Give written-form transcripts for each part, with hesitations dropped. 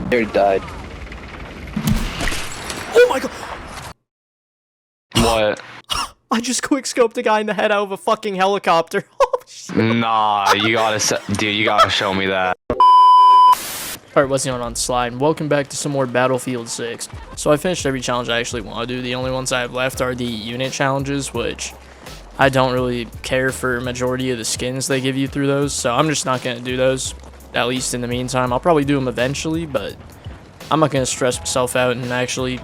They died. Oh my god! What? I just quick-scoped a guy in the head out of a fucking helicopter. Oh, shit. Nah, you gotta show me that. Alright, what's going on, Slide? Welcome back to some more Battlefield 6. So I finished every challenge I actually want to do. The only ones I have left are the unit challenges, which I don't really care for majority of the skins they give you through those. So I'm just not going to do those, at least in the meantime. I'll probably do them eventually, but I'm not going to stress myself out and actually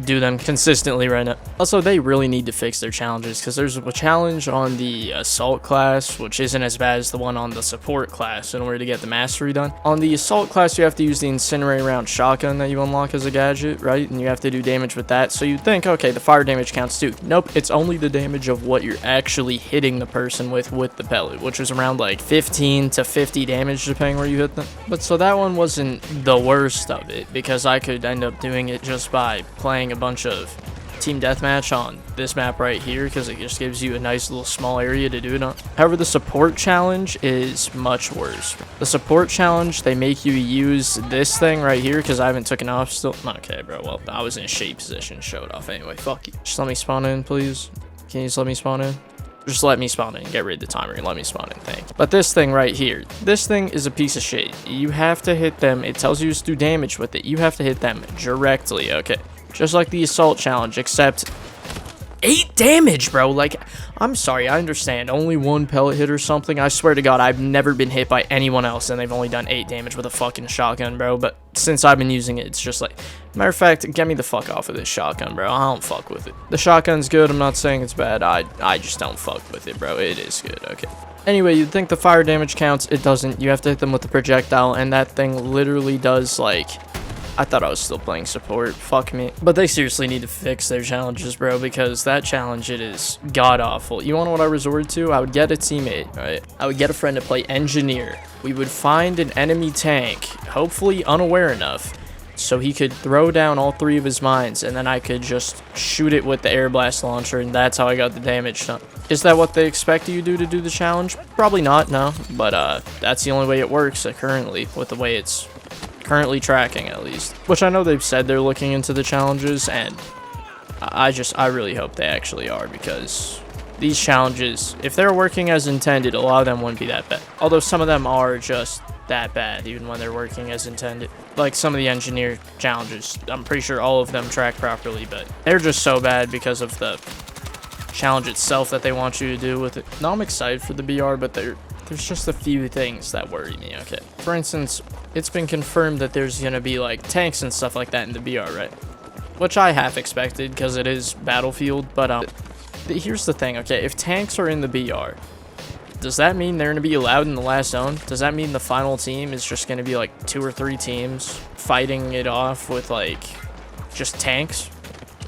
do them consistently right now. Also, they really need to fix their challenges, because there's a challenge on the assault class which isn't as bad as the one on the support class in order to get the mastery done. On the assault class, you have to use the incinerator round shotgun that you unlock as a gadget, right? And you have to do damage with that. So you'd think, okay, the fire damage counts too. Nope, it's only the damage of what you're actually hitting the person with the pellet, which is around like 15 to 50 damage depending where you hit them. But so that one wasn't the worst of it, because I could end up doing it just by playing a bunch of team deathmatch on this map right here, because it just gives you a nice little small area to do it on. However, the support challenge is much worse. The support challenge, they make you use this thing right here, because I haven't taken off still. Okay, bro, well, I was in a shape position, show it off anyway. Fuck you. Just let me spawn in, please. Can you just let me spawn in? Just let me spawn in. Get rid of the timer and let me spawn in. Thank you. But this thing right here, this thing is a piece of shit. You have to hit them. It tells you to do damage with it. You have to hit them directly, okay? Just like the assault challenge, except 8 damage, bro. Like, I'm sorry, I understand. Only one pellet hit or something. I swear to God, I've never been hit by anyone else, and they've only done 8 damage with a fucking shotgun, bro. But since I've been using it, it's just like, matter of fact, get me the fuck off of this shotgun, bro. I don't fuck with it. The shotgun's good. I'm not saying it's bad. I just don't fuck with it, bro. It is good, okay. Anyway, you'd think the fire damage counts. It doesn't. You have to hit them with the projectile, and that thing literally does, like... I thought I was still playing support. Fuck me. But they seriously need to fix their challenges, bro, because that challenge, it is god-awful. You want to know what I resorted to? I would get a teammate, right? I would get a friend to play engineer. We would find an enemy tank, hopefully unaware enough, so he could throw down all 3 of his mines, and then I could just shoot it with the air blast launcher, and that's how I got the damage done. Is that what they expect you to do the challenge? Probably not, no. But that's the only way it works currently, with the way it's currently tracking, at least. Which I know they've said they're looking into the challenges, and I really hope they actually are, because these challenges, if they're working as intended, a lot of them wouldn't be that bad. Although some of them are just that bad, even when they're working as intended. Like some of the engineer challenges, I'm pretty sure all of them track properly, but they're just so bad because of the challenge itself that they want you to do with it. Now I'm excited for the BR, but there's just a few things that worry me, okay? For instance, it's been confirmed that there's gonna be like tanks and stuff like that in the BR, right? Which I half expected, because it is Battlefield, but here's the thing, okay? If tanks are in the BR, does that mean they're gonna be allowed in the last zone? Does that mean the final team is just gonna be like 2 or 3 teams fighting it off with like just tanks?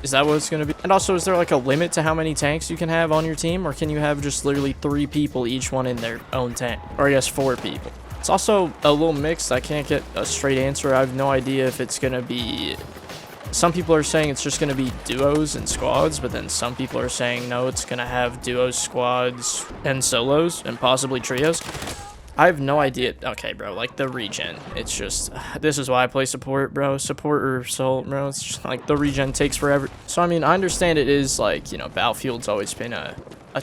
Is that what it's going to be? And also, is there like a limit to how many tanks you can have on your team? Or can you have just literally 3 people, each one in their own tank? Or I guess 4 people. It's also a little mixed. I can't get a straight answer. I have no idea if it's going to be... Some people are saying it's just going to be duos and squads. But then some people are saying, no, it's going to have duos, squads, and solos. And possibly trios. I have no idea. Okay, bro, like the regen, it's just, this is why I play support, bro. Support or assault, bro. It's just like the regen takes forever. So, I mean, I understand it is like, you know, Battlefield's always been a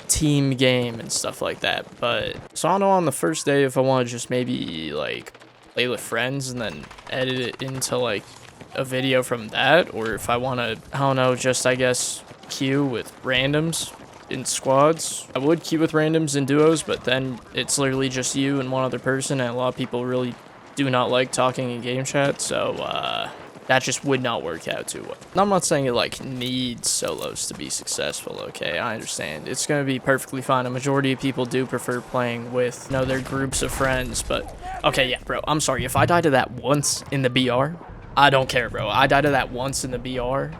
team game and stuff like that. But, so I don't know on the first day if I want to just maybe like play with friends and then edit it into like a video from that. Or if I want to, I don't know, just, I guess, queue with randoms in squads. I would queue with randoms in duos, but then it's literally just you and one other person, and a lot of people really do not like talking in game chat, so that just would not work out too well. Now, I'm not saying it like needs solos to be successful, okay? I understand. It's gonna be perfectly fine. A majority of people do prefer playing with, you know, their groups of friends, but okay, yeah, bro, I'm sorry. If I die to that once in the BR, I don't care, bro. I died to that once in the BR,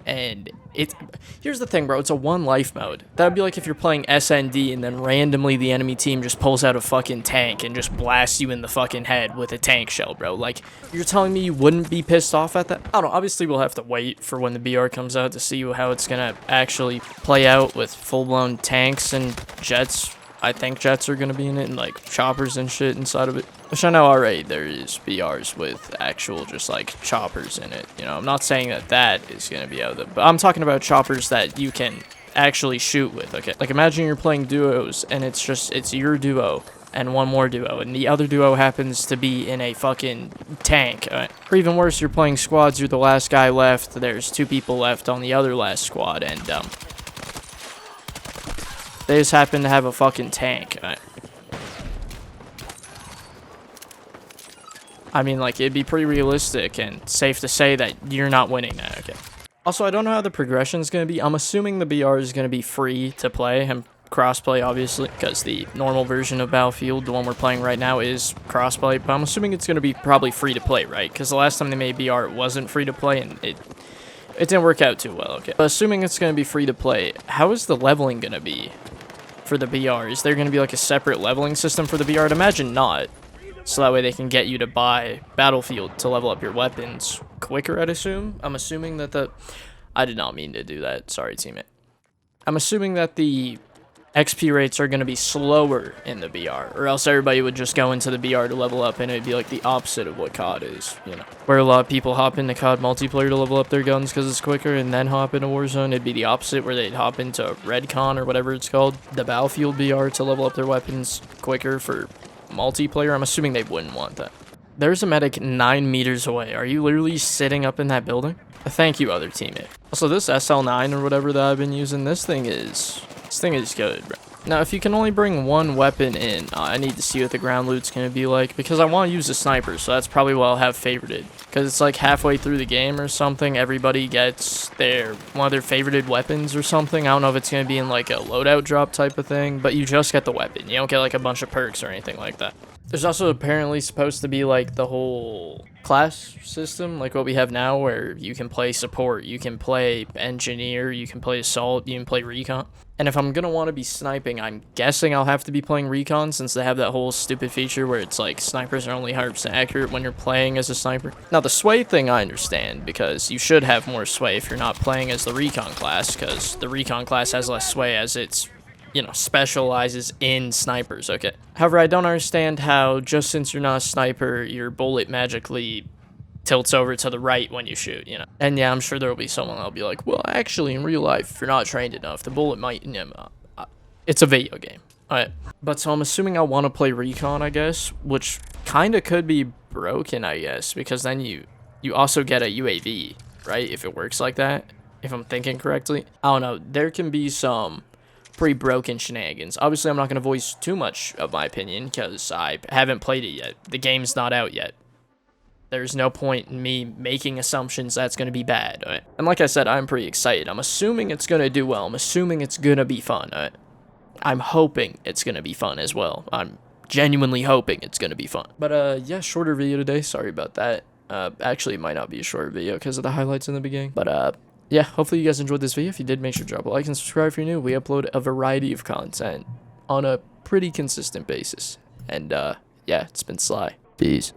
and here's the thing, bro. It's a 1 life mode. That would be like if you're playing SND and then randomly the enemy team just pulls out a fucking tank and just blasts you in the fucking head with a tank shell, bro. Like, you're telling me you wouldn't be pissed off at that? I don't know. Obviously, we'll have to wait for when the BR comes out to see how it's gonna actually play out with full-blown tanks and jets I think jets are gonna be in it and like choppers and shit inside of it. Which I know already there is BRs with actual just like choppers in it. You know, I'm not saying that that is gonna be out of it, but I'm talking about choppers that you can actually shoot with. Okay, like imagine you're playing duos and it's your duo and one more duo, and the other duo happens to be in a fucking tank. Or even worse, you're playing squads, you're the last guy left, there's 2 people left on the other last squad, and they just happen to have a fucking tank. I mean, like, it'd be pretty realistic and safe to say that you're not winning that. Okay. Also, I don't know how the progression is going to be. I'm assuming the BR is going to be free to play and crossplay, obviously, because the normal version of Battlefield, the one we're playing right now, is crossplay. But I'm assuming it's going to be probably free to play, right? Because the last time they made BR, it wasn't free to play, and it didn't work out too well. Okay. But assuming it's going to be free to play, how is the leveling going to be for the BR? Is there going to be like a separate leveling system for the BR? I'd imagine not. So that way they can get you to buy Battlefield to level up your weapons quicker, I'd assume. I'm assuming that I did not mean to do that. Sorry, teammate. I'm assuming that the XP rates are going to be slower in the BR, or else everybody would just go into the BR to level up, and it'd be like the opposite of what COD is, you know. Where a lot of people hop into COD multiplayer to level up their guns because it's quicker, and then hop into Warzone. It'd be the opposite, where they'd hop into Redcon or whatever it's called, the Battlefield BR, to level up their weapons quicker for multiplayer. I'm assuming they wouldn't want that. There's a medic 9 meters away. Are you literally sitting up in that building? Thank you, other teammate. Also, this SL9 or whatever that I've been using, this thing is good, bro. Now, if you can only bring one weapon in, I need to see what the ground loot's gonna be like, because I want to use a sniper, so that's probably what I'll have favorited. Because it's like halfway through the game or something, everybody gets one of their favorited weapons or something. I don't know if it's gonna be in like a loadout drop type of thing, but you just get the weapon. You don't get like a bunch of perks or anything like that. There's also apparently supposed to be like the whole class system, like what we have now, where you can play support, you can play engineer, you can play assault, you can play recon. And if I'm gonna want to be sniping, I'm guessing I'll have to be playing recon, since they have that whole stupid feature where it's like snipers are only 100% accurate when you're playing as a sniper. Now the sway thing I understand, because you should have more sway if you're not playing as the recon class, because the recon class has less sway as it's, you know, specializes in snipers. Okay. However, I don't understand how, just since you're not a sniper, your bullet magically tilts over to the right when you shoot, you know. And yeah, I'm sure there'll be someone that'll be like, well, actually, in real life, if you're not trained enough, the bullet might, you know, it's a video game. Alright. But so I'm assuming I want to play recon, I guess, which kind of could be broken, I guess, because then you also get a UAV, right? If it works like that, if I'm thinking correctly. I don't know. There can be some pretty broken shenanigans. Obviously, I'm not going to voice too much of my opinion because I haven't played it yet. The game's not out yet. There's no point in me making assumptions that's going to be bad. Right? And like I said, I'm pretty excited. I'm assuming it's going to do well. I'm assuming it's going to be fun. Right? I'm hoping it's going to be fun as well. I'm genuinely hoping it's going to be fun. But yeah, shorter video today. Sorry about that. Actually, it might not be a shorter video because of the highlights in the beginning. But yeah, hopefully you guys enjoyed this video. If you did, make sure to drop a like and subscribe if you're new. We upload a variety of content on a pretty consistent basis. And yeah, it's been Sly. Peace.